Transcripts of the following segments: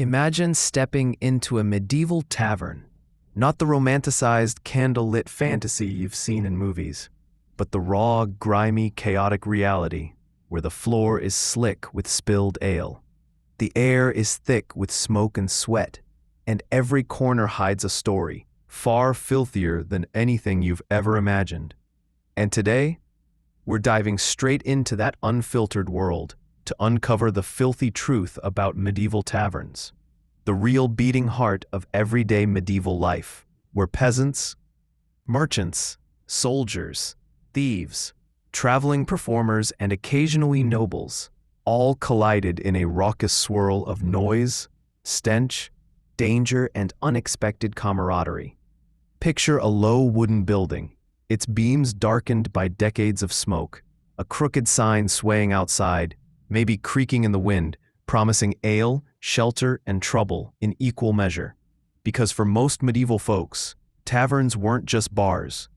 Imagine stepping into a medieval tavern, not the romanticized candlelit fantasy you've seen in movies, but the raw, grimy, chaotic reality where the floor is slick with spilled ale. The air is thick with smoke and sweat, and every corner hides a story, far filthier than anything you've ever imagined. And today, we're diving straight into that unfiltered world to uncover the filthy truth about medieval taverns, the real beating heart of everyday medieval life, where peasants, merchants, soldiers, thieves, traveling performers, and occasionally nobles all collided in a raucous swirl of noise, stench, danger, and unexpected camaraderie. Picture a low wooden building, its beams darkened by decades of smoke, a crooked sign swaying outside, maybe creaking in the wind, promising ale, shelter, and trouble in equal measure. Because for most medieval folks, taverns weren't just bars.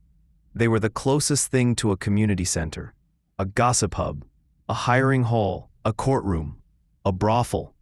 They were the closest thing to a community center, a gossip hub, a hiring hall, a courtroom, a brothel,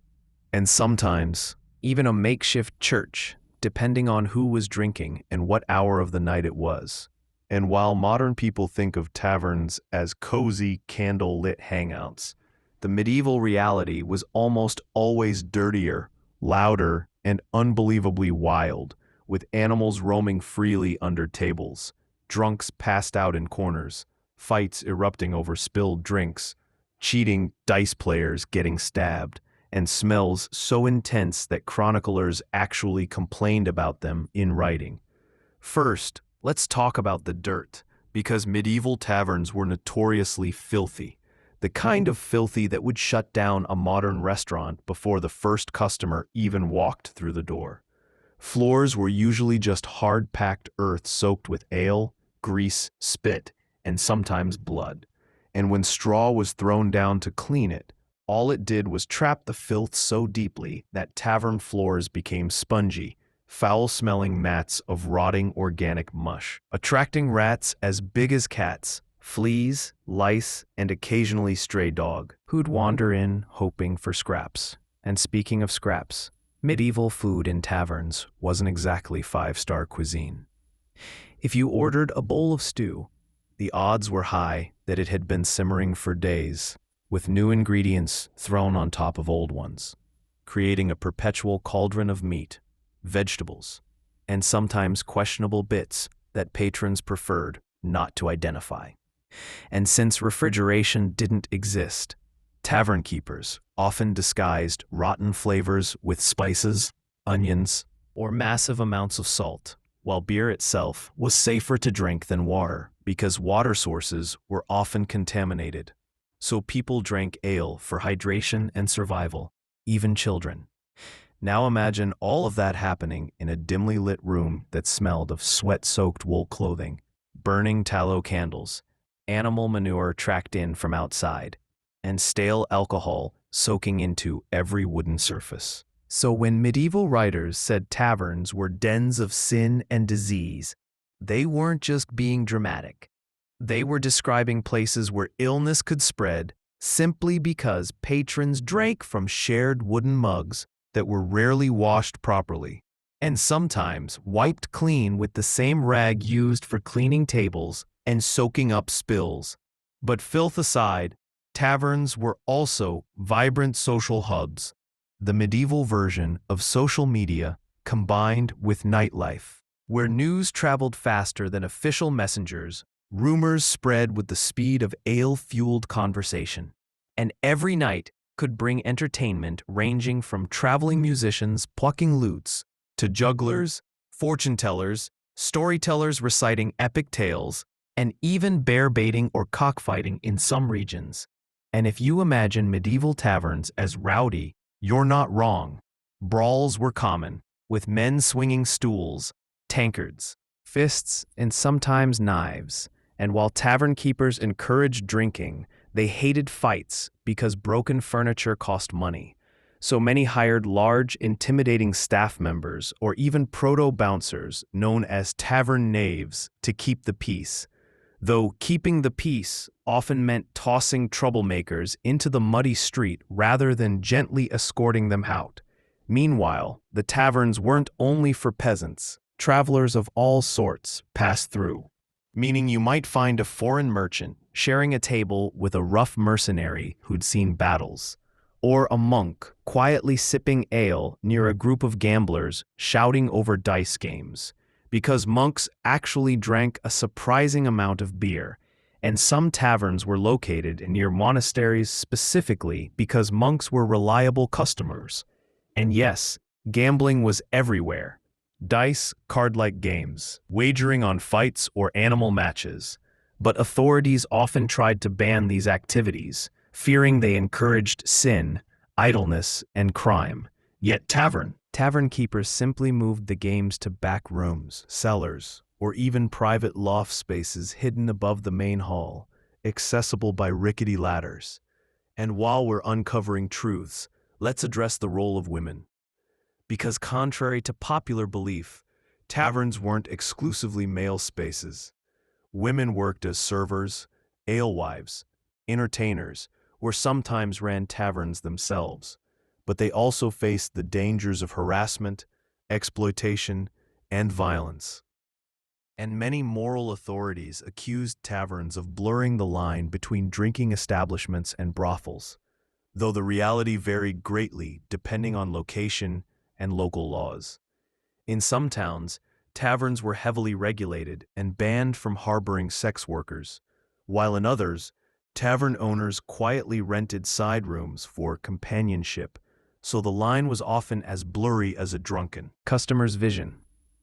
and sometimes even a makeshift church, depending on who was drinking and what hour of the night it was. And while modern people think of taverns as cozy, candle-lit hangouts, the medieval reality was almost always dirtier, louder, and unbelievably wild, with animals roaming freely under tables, drunks passed out in corners, fights erupting over spilled drinks, cheating dice players getting stabbed, and smells so intense that chroniclers actually complained about them in writing. First, let's talk about the dirt, because medieval taverns were notoriously filthy. The kind of filthy that would shut down a modern restaurant before the first customer even walked through the door. Floors were usually just hard-packed earth soaked with ale, grease, spit, and sometimes blood. And when straw was thrown down to clean it, all it did was trap the filth so deeply that tavern floors became spongy, foul-smelling mats of rotting organic mush, attracting rats as big as cats, fleas, lice, and occasionally stray dog, who'd wander in hoping for scraps. And speaking of scraps, medieval food in taverns wasn't exactly five-star cuisine. If you ordered a bowl of stew, the odds were high that it had been simmering for days, with new ingredients thrown on top of old ones, creating a perpetual cauldron of meat, vegetables, and sometimes questionable bits that patrons preferred not to identify. And since refrigeration didn't exist, tavern keepers often disguised rotten flavors with spices, onions, or massive amounts of salt, while beer itself was safer to drink than water because water sources were often contaminated. So people drank ale for hydration and survival, even children. Now imagine all of that happening in a dimly lit room that smelled of sweat-soaked wool clothing, burning tallow candles, animal manure tracked in from outside, and stale alcohol soaking into every wooden surface. So when medieval writers said taverns were dens of sin and disease, they weren't just being dramatic. They were describing places where illness could spread simply because patrons drank from shared wooden mugs that were rarely washed properly, and sometimes wiped clean with the same rag used for cleaning tables and soaking up spills. But filth aside, taverns were also vibrant social hubs, the medieval version of social media combined with nightlife, where news traveled faster than official messengers, rumors spread with the speed of ale-fueled conversation, and every night could bring entertainment ranging from traveling musicians plucking lutes to jugglers, fortune-tellers, storytellers reciting epic tales, and even bear-baiting or cockfighting in some regions. And if you imagine medieval taverns as rowdy, you're not wrong. Brawls were common, with men swinging stools, tankards, fists, and sometimes knives. And while tavern keepers encouraged drinking, they hated fights because broken furniture cost money. So many hired large, intimidating staff members or even proto-bouncers known as tavern knaves to keep the peace. Though keeping the peace often meant tossing troublemakers into the muddy street rather than gently escorting them out. Meanwhile, the taverns weren't only for peasants. Travelers of all sorts passed through, meaning you might find a foreign merchant sharing a table with a rough mercenary who'd seen battles, or a monk quietly sipping ale near a group of gamblers shouting over dice games, because monks actually drank a surprising amount of beer, and some taverns were located near monasteries specifically because monks were reliable customers. And yes, gambling was everywhere. Dice, card-like games, wagering on fights or animal matches. But authorities often tried to ban these activities, fearing they encouraged sin, idleness, and crime. Yet tavern keepers simply moved the games to back rooms, cellars, or even private loft spaces hidden above the main hall, accessible by rickety ladders. And while we're uncovering truths, let's address the role of women. Because contrary to popular belief, taverns weren't exclusively male spaces. Women worked as servers, alewives, entertainers, or sometimes ran taverns themselves, but they also faced the dangers of harassment, exploitation, and violence. And many moral authorities accused taverns of blurring the line between drinking establishments and brothels, though the reality varied greatly depending on location and local laws. In some towns, taverns were heavily regulated and banned from harboring sex workers, while in others, tavern owners quietly rented side rooms for companionship, so the line was often as blurry as a drunken customer's vision.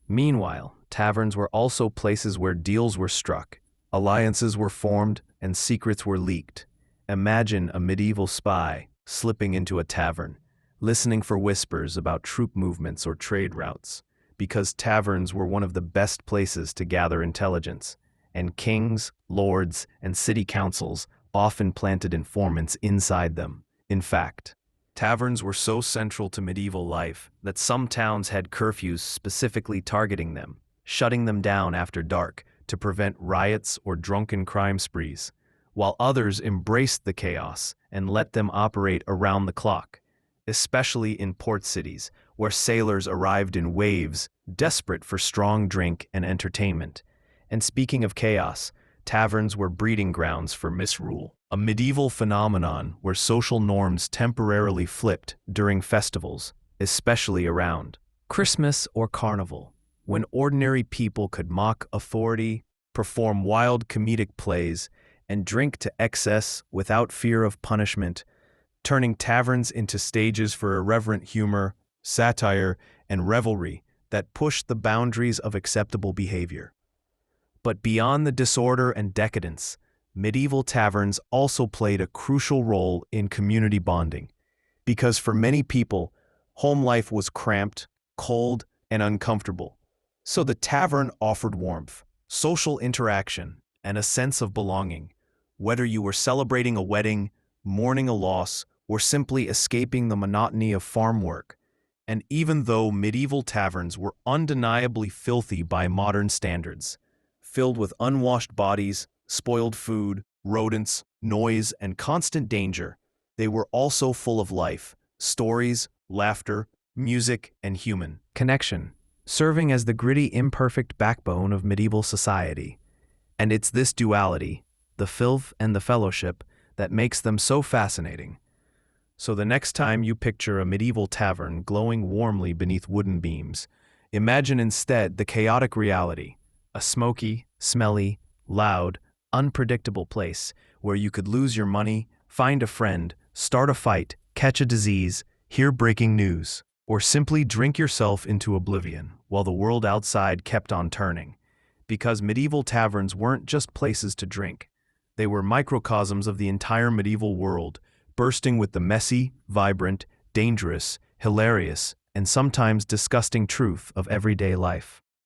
Meanwhile, taverns were also places where deals were struck, alliances were formed, and secrets were leaked. Imagine a medieval spy slipping into a tavern, listening for whispers about troop movements or trade routes, because taverns were one of the best places to gather intelligence, and kings, lords, and city councils often planted informants inside them. In fact, taverns were so central to medieval life that some towns had curfews specifically targeting them, shutting them down after dark to prevent riots or drunken crime sprees, while others embraced the chaos and let them operate around the clock, especially in port cities where sailors arrived in waves, desperate for strong drink and entertainment. And speaking of chaos, taverns were breeding grounds for misrule, a medieval phenomenon where social norms temporarily flipped during festivals, especially around Christmas or Carnival, when ordinary people could mock authority, perform wild comedic plays, and drink to excess without fear of punishment, turning taverns into stages for irreverent humor, satire, and revelry that pushed the boundaries of acceptable behavior. But beyond the disorder and decadence, medieval taverns also played a crucial role in community bonding, because for many people, home life was cramped, cold, and uncomfortable. So the tavern offered warmth, social interaction, and a sense of belonging, whether you were celebrating a wedding, mourning a loss, or simply escaping the monotony of farm work. And even though medieval taverns were undeniably filthy by modern standards, filled with unwashed bodies, spoiled food, rodents, noise, and constant danger, they were also full of life, stories, laughter, music, and human connection, serving as the gritty, imperfect backbone of medieval society. And it's this duality, the filth and the fellowship, that makes them so fascinating. So the next time you picture a medieval tavern glowing warmly beneath wooden beams, imagine instead the chaotic reality, a smoky, smelly, loud, unpredictable place where you could lose your money, find a friend, start a fight, catch a disease, hear breaking news, or simply drink yourself into oblivion while the world outside kept on turning. Because medieval taverns weren't just places to drink. They were microcosms of the entire medieval world, bursting with the messy, vibrant, dangerous, hilarious, and sometimes disgusting truth of everyday life.